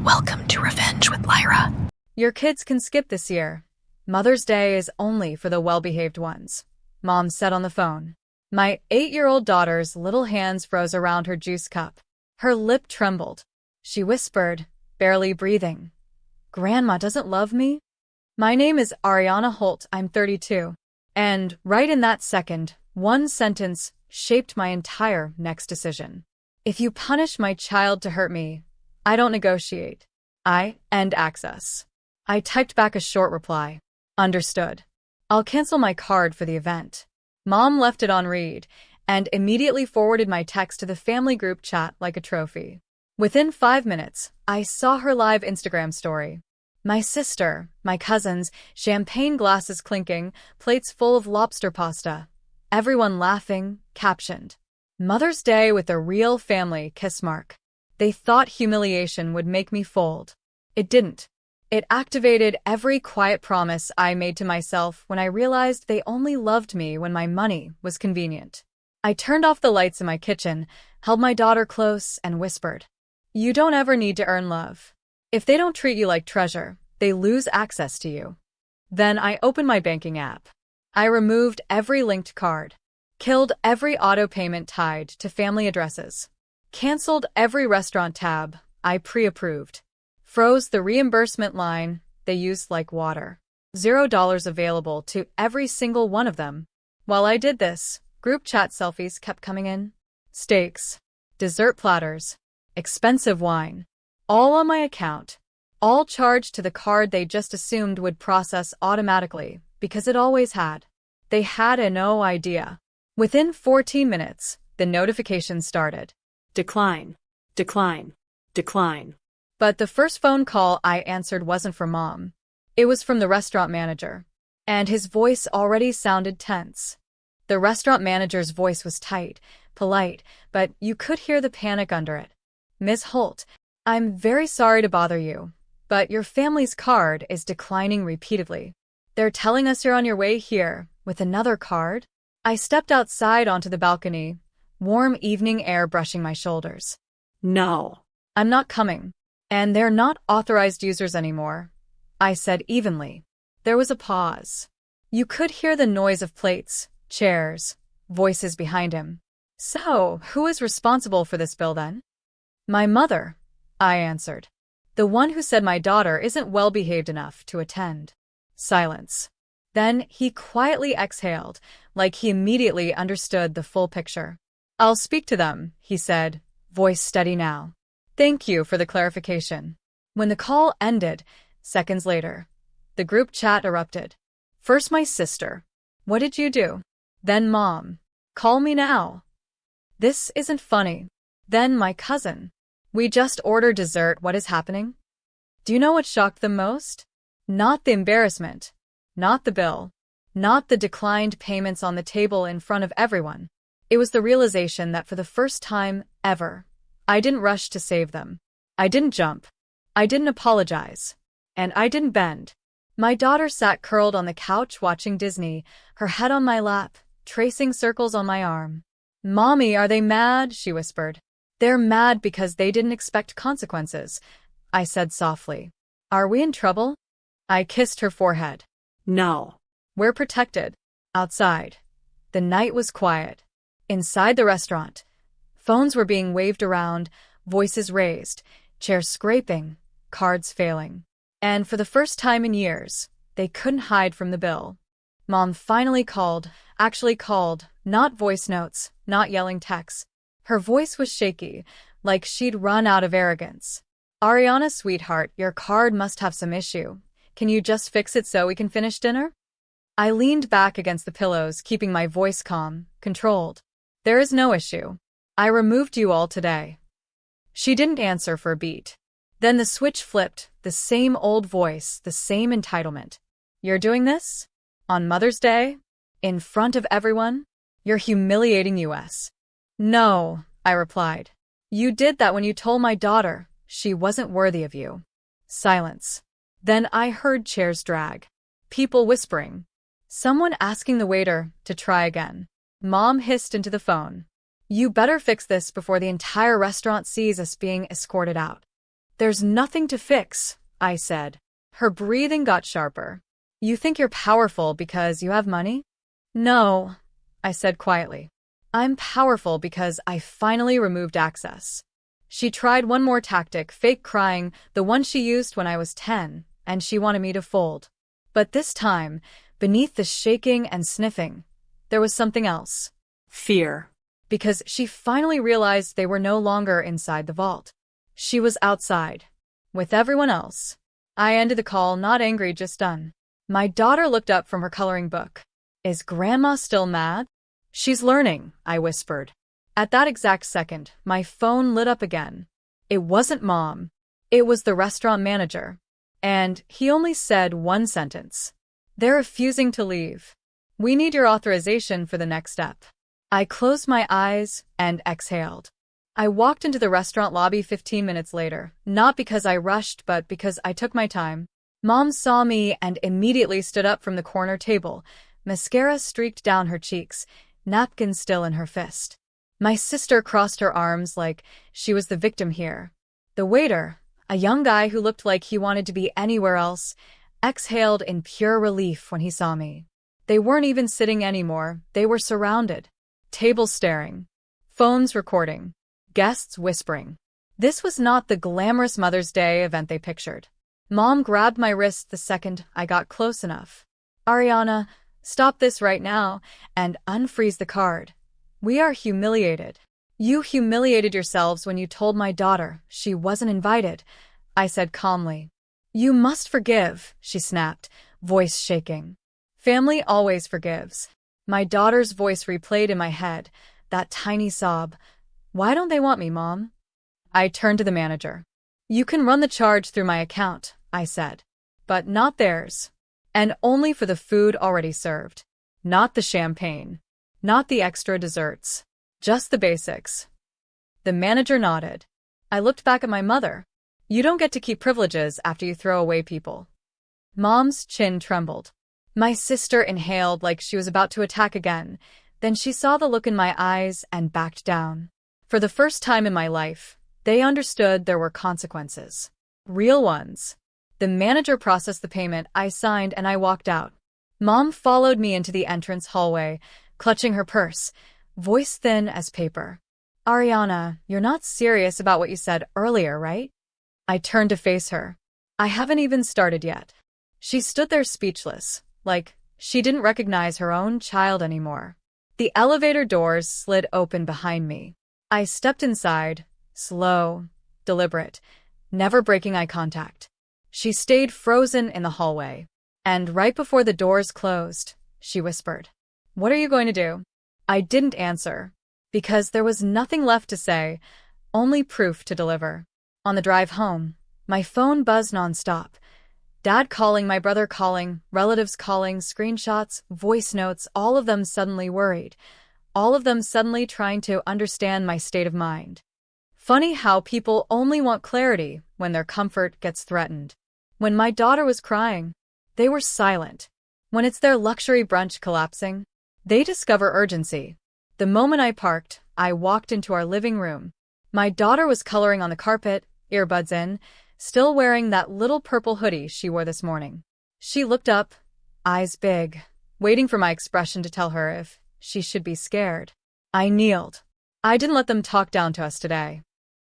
Welcome to Revenge with Lyra. Your kids can skip this year. Mother's Day is only for the well-behaved ones, Mom said on the phone. My 8-year-old daughter's little hands froze around her juice cup. Her lip trembled. She whispered, barely breathing, "Grandma doesn't love me?" My name is Ariana Holt, I'm 32. And right in that second, one sentence shaped my entire next decision. If you punish my child to hurt me, I don't negotiate. I end access. I typed back a short reply. Understood. I'll cancel my card for the event. Mom left it on read and immediately forwarded my text to the family group chat like a trophy. Within 5 minutes, I saw her live Instagram story. My sister, my cousins, champagne glasses clinking, plates full of lobster pasta. Everyone laughing, captioned, "Mother's Day with a real family, kiss mark." They thought humiliation would make me fold. It didn't. It activated every quiet promise I made to myself when I realized they only loved me when my money was convenient. I turned off the lights in my kitchen, held my daughter close, and whispered, "You don't ever need to earn love. If they don't treat you like treasure, they lose access to you." Then I opened my banking app. I removed every linked card, killed every auto payment tied to family addresses, canceled every restaurant tab I pre-approved, froze the reimbursement line they used like water. $0 available to every single one of them. While I did this, group chat selfies kept coming in. Steaks, dessert platters, expensive wine, all on my account, all charged to the card they just assumed would process automatically because it always had. They had no idea. Within 14 minutes, the notification started. Decline, decline, decline. But the first phone call I answered wasn't from Mom. It was from the restaurant manager, and his voice already sounded tense. The restaurant manager's voice was tight, polite, but you could hear the panic under it. "Ms. Holt, I'm very sorry to bother you, but your family's card is declining repeatedly. They're telling us you're on your way here with another card." I stepped outside onto the balcony, warm evening air brushing my shoulders. "No, I'm not coming. And they're not authorized users anymore," I said evenly. There was a pause. You could hear the noise of plates, chairs, voices behind him. "So, who is responsible for this bill then?" "My mother," I answered. "The one who said my daughter isn't well-behaved enough to attend." Silence. Then he quietly exhaled, like he immediately understood the full picture. "I'll speak to them," he said, voice steady now. "Thank you for the clarification." When the call ended, seconds later, the group chat erupted. First my sister. "What did you do?" Then Mom. "Call me now." "This isn't funny." Then my cousin. "We just ordered dessert, what is happening?" Do you know what shocked them most? Not the embarrassment, not the bill, not the declined payments on the table in front of everyone. It was the realization that for the first time ever, I didn't rush to save them. I didn't jump. I didn't apologize. And I didn't bend. My daughter sat curled on the couch watching Disney, her head on my lap, tracing circles on my arm. "Mommy, are they mad?" she whispered. "They're mad because they didn't expect consequences," I said softly. "Are we in trouble?" I kissed her forehead. "No. We're protected." Outside, the night was quiet. Inside the restaurant, phones were being waved around, voices raised, chairs scraping, cards failing. And for the first time in years, they couldn't hide from the bill. Mom finally called, actually called, not voice notes, not yelling texts. Her voice was shaky, like she'd run out of arrogance. "Ariana, sweetheart, your card must have some issue. Can you just fix it so we can finish dinner?" I leaned back against the pillows, keeping my voice calm, controlled. "There is no issue. I removed you all today." She didn't answer for a beat. Then the switch flipped, the same old voice, the same entitlement. "You're doing this? On Mother's Day? In front of everyone? You're humiliating us." "No," I replied. "You did that when you told my daughter she wasn't worthy of you." Silence. Then I heard chairs drag. People whispering. Someone asking the waiter to try again. Mom hissed into the phone. "You better fix this before the entire restaurant sees us being escorted out." There's nothing to fix, I said. Her breathing got sharper. You think you're powerful because you have money? No, I said quietly. I'm powerful because I finally removed access. She tried one more tactic, fake crying, the one she used when I was 10, and she wanted me to fold. But this time, beneath the shaking and sniffing, there was something else. Fear. Because she finally realized they were no longer inside the vault. She was outside, with everyone else. I ended the call, not angry, just done. My daughter looked up from her coloring book. Is Grandma still mad? She's learning, I whispered. At that exact second, my phone lit up again. It wasn't Mom. It was the restaurant manager. And he only said one sentence. They're refusing to leave. We need your authorization for the next step. I closed my eyes and exhaled. I walked into the restaurant lobby 15 minutes later, not because I rushed, but because I took my time. Mom saw me and immediately stood up from the corner table, mascara streaked down her cheeks, napkin still in her fist. My sister crossed her arms like she was the victim here. The waiter, a young guy who looked like he wanted to be anywhere else, exhaled in pure relief when he saw me. They weren't even sitting anymore, they were surrounded. Tables staring. Phones recording. Guests whispering. This was not the glamorous Mother's Day event they pictured. Mom grabbed my wrist the second I got close enough. Ariana, stop this right now and unfreeze the card. We are humiliated. You humiliated yourselves when you told my daughter she wasn't invited, I said calmly. You must forgive, she snapped, voice shaking. Family always forgives. My daughter's voice replayed in my head, that tiny sob. Why don't they want me, Mom? I turned to the manager. You can run the charge through my account, I said. But not theirs. And only for the food already served. Not the champagne. Not the extra desserts. Just the basics. The manager nodded. I looked back at my mother. You don't get to keep privileges after you throw away people. Mom's chin trembled. My sister inhaled like she was about to attack again. Then she saw the look in my eyes and backed down. For the first time in my life, they understood there were consequences. Real ones. The manager processed the payment, I signed, and I walked out. Mom followed me into the entrance hallway, clutching her purse, voice thin as paper. Ariana, you're not serious about what you said earlier, right? I turned to face her. I haven't even started yet. She stood there speechless, like she didn't recognize her own child anymore. The elevator doors slid open behind me. I stepped inside, slow, deliberate, never breaking eye contact. She stayed frozen in the hallway. And right before the doors closed, she whispered, "What are you going to do?" I didn't answer, because there was nothing left to say, only proof to deliver. On the drive home, my phone buzzed nonstop. Dad calling, my brother calling, relatives calling, screenshots, voice notes, all of them suddenly worried. All of them suddenly trying to understand my state of mind. Funny how people only want clarity when their comfort gets threatened. When my daughter was crying, they were silent. When it's their luxury brunch collapsing, they discover urgency. The moment I parked, I walked into our living room. My daughter was coloring on the carpet, earbuds in, still wearing that little purple hoodie she wore this morning. She looked up, eyes big, waiting for my expression to tell her if she should be scared. I kneeled. I didn't let them talk down to us today.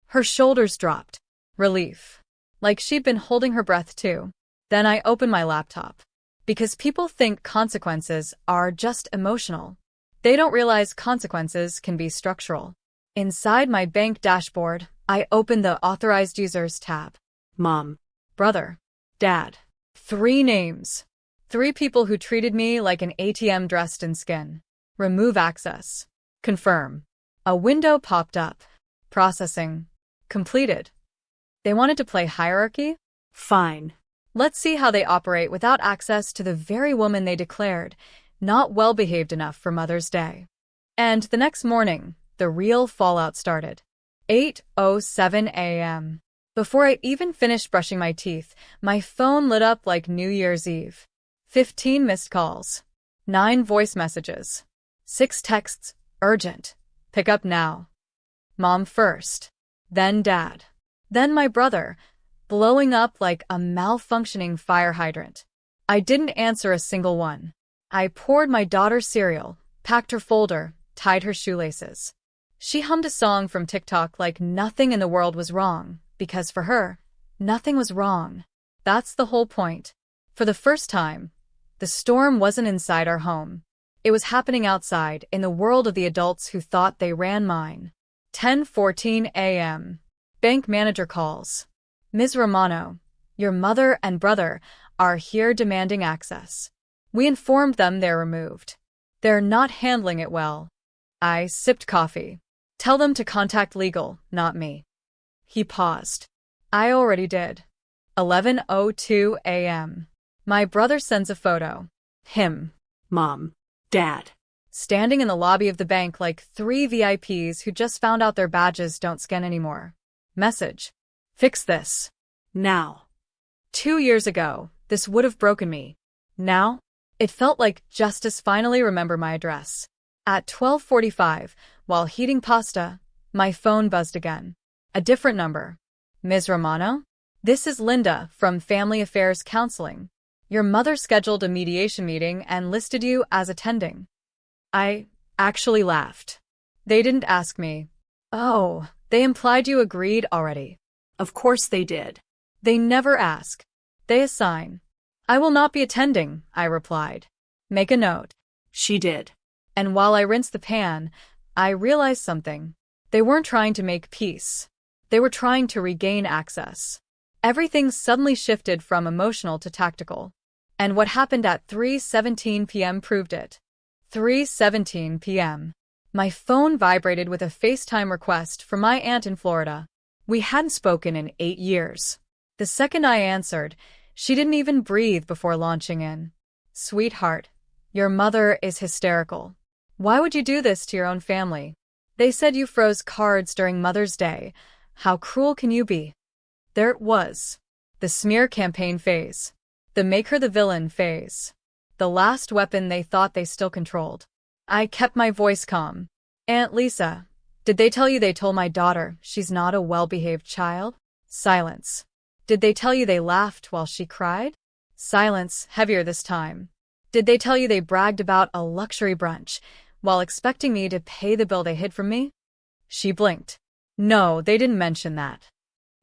Her shoulders dropped. Relief. Like she'd been holding her breath too. Then I opened my laptop. Because people think consequences are just emotional. They don't realize consequences can be structural. Inside my bank dashboard, I opened the Authorized Users tab. Mom. Brother. Dad. 3 names. 3 people who treated me like an ATM dressed in skin. Remove access. Confirm. A window popped up. Processing. Completed. They wanted to play hierarchy? Fine. Let's see how they operate without access to the very woman they declared not well-behaved enough for Mother's Day. And the next morning, the real fallout started. 8:07 a.m. Before I even finished brushing my teeth, my phone lit up like New Year's Eve. 15 missed calls. 9 voice messages. 6 texts, urgent. Pick up now. Mom first. Then Dad. Then my brother, blowing up like a malfunctioning fire hydrant. I didn't answer a single one. I poured my daughter's cereal, packed her folder, tied her shoelaces. She hummed a song from TikTok like nothing in the world was wrong, because for her, nothing was wrong. That's the whole point. For the first time, the storm wasn't inside our home. It was happening outside, in the world of the adults who thought they ran mine. 10:14 a.m. Bank manager calls. Ms. Romano, your mother and brother are here demanding access. We informed them they're removed. They're not handling it well. I sipped coffee. Tell them to contact legal, not me. He paused. I already did. 11:02 a.m. My brother sends a photo. Him. Mom. Dad. Standing in the lobby of the bank like three VIPs who just found out their badges don't scan anymore. Message. Fix this. Now. 2 years ago, this would have broken me. Now, it felt like justice finally remembered my address. At 12:45, while heating pasta, my phone buzzed again. A different number. Ms. Romano? This is Linda from Family Affairs Counseling. Your mother scheduled a mediation meeting and listed you as attending. I actually laughed. They didn't ask me. Oh, they implied you agreed already. Of course they did. They never ask. They assign. I will not be attending, I replied. Make a note. She did. And while I rinsed the pan, I realized something. They weren't trying to make peace. They were trying to regain access. Everything suddenly shifted from emotional to tactical. And what happened at 3:17 p.m. proved it. 3:17 p.m. My phone vibrated with a FaceTime request from my aunt in Florida. We hadn't spoken in 8 years. The second I answered, she didn't even breathe before launching in. Sweetheart, your mother is hysterical. Why would you do this to your own family? They said you froze cards during Mother's Day. How cruel can you be? There it was. The smear campaign phase. The make her the villain phase. The last weapon they thought they still controlled. I kept my voice calm. Aunt Lisa, did they tell you they told my daughter she's not a well-behaved child? Silence. Did they tell you they laughed while she cried? Silence, heavier this time. Did they tell you they bragged about a luxury brunch while expecting me to pay the bill they hid from me? She blinked. No, they didn't mention that.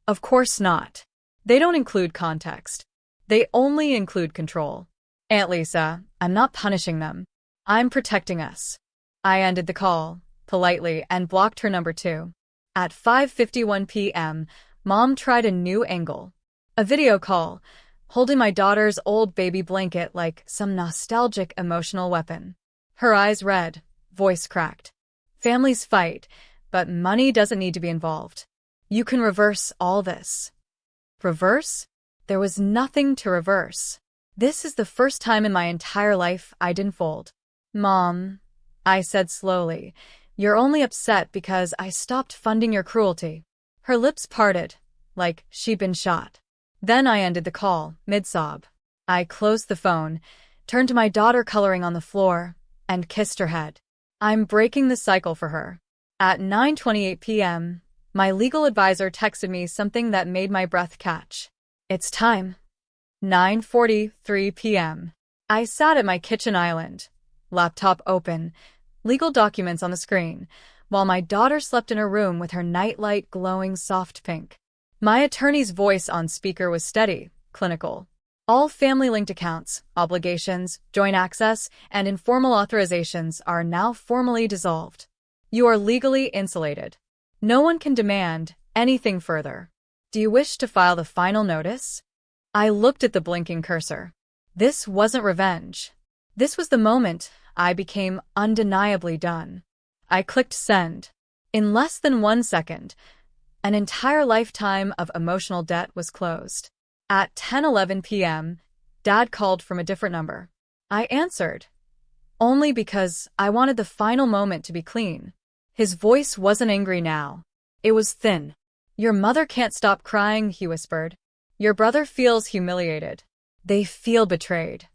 Of course not. They don't include context. They only include control. Aunt Lisa, I'm not punishing them. I'm protecting us. I ended the call, politely, and blocked her number too. At 5:51 p.m., Mom tried a new angle. A video call, holding my daughter's old baby blanket like some nostalgic emotional weapon. Her eyes red, voice cracked. Families fight, but money doesn't need to be involved. You can reverse all this. Reverse? There was nothing to reverse. This is the first time in my entire life I didn't fold. Mom, I said slowly, you're only upset because I stopped funding your cruelty. Her lips parted, like she'd been shot. Then I ended the call, mid-sob. I closed the phone, turned to my daughter coloring on the floor, and kissed her head. I'm breaking the cycle for her. At 9:28 p.m., my legal advisor texted me something that made my breath catch. It's time. 9:43 p.m. I sat at my kitchen island, laptop open, legal documents on the screen, while my daughter slept in her room with her nightlight glowing soft pink. My attorney's voice on speaker was steady, clinical. All family-linked accounts, obligations, joint access, and informal authorizations are now formally dissolved. You are legally insulated. No one can demand anything further. Do you wish to file the final notice? I looked at the blinking cursor. This wasn't revenge. This was the moment I became undeniably done. I clicked send. In less than 1 second, an entire lifetime of emotional debt was closed. At 10:11 p.m., Dad called from a different number. I answered, only because I wanted the final moment to be clean. His voice wasn't angry now. It was thin. Your mother can't stop crying, he whispered. Your brother feels humiliated. They feel betrayed.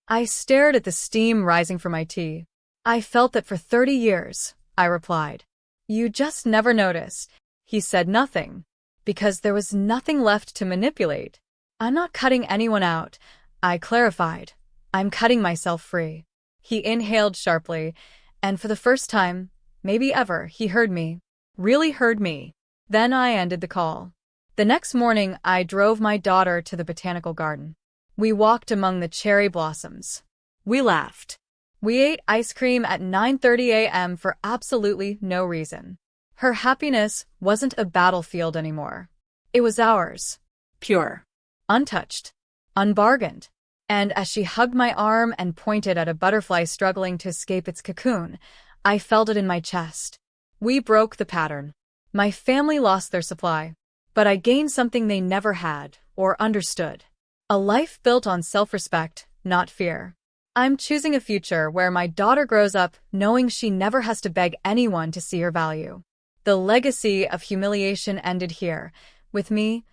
I stared at the steam rising from my tea. I felt that for 30 years, I replied. You just never noticed. He said nothing. because there was nothing left to manipulate. I'm not cutting anyone out, I clarified. I'm cutting myself free. He inhaled sharply, and for the first time, maybe ever, he heard me. Really heard me. Then I ended the call. The next morning, I drove my daughter to the botanical garden. We walked among the cherry blossoms. We laughed. We ate ice cream at 9:30 a.m. for absolutely no reason. Her happiness wasn't a battlefield anymore. It was ours. Pure. Untouched. Unbargained. And as she hugged my arm and pointed at a butterfly struggling to escape its cocoon, I felt it in my chest. We broke the pattern. My family lost their supply, but I gained something they never had or understood. A life built on self-respect, not fear. I'm choosing a future where my daughter grows up knowing she never has to beg anyone to see her value. The legacy of humiliation ended here, with me,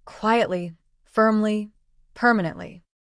quietly, firmly, permanently.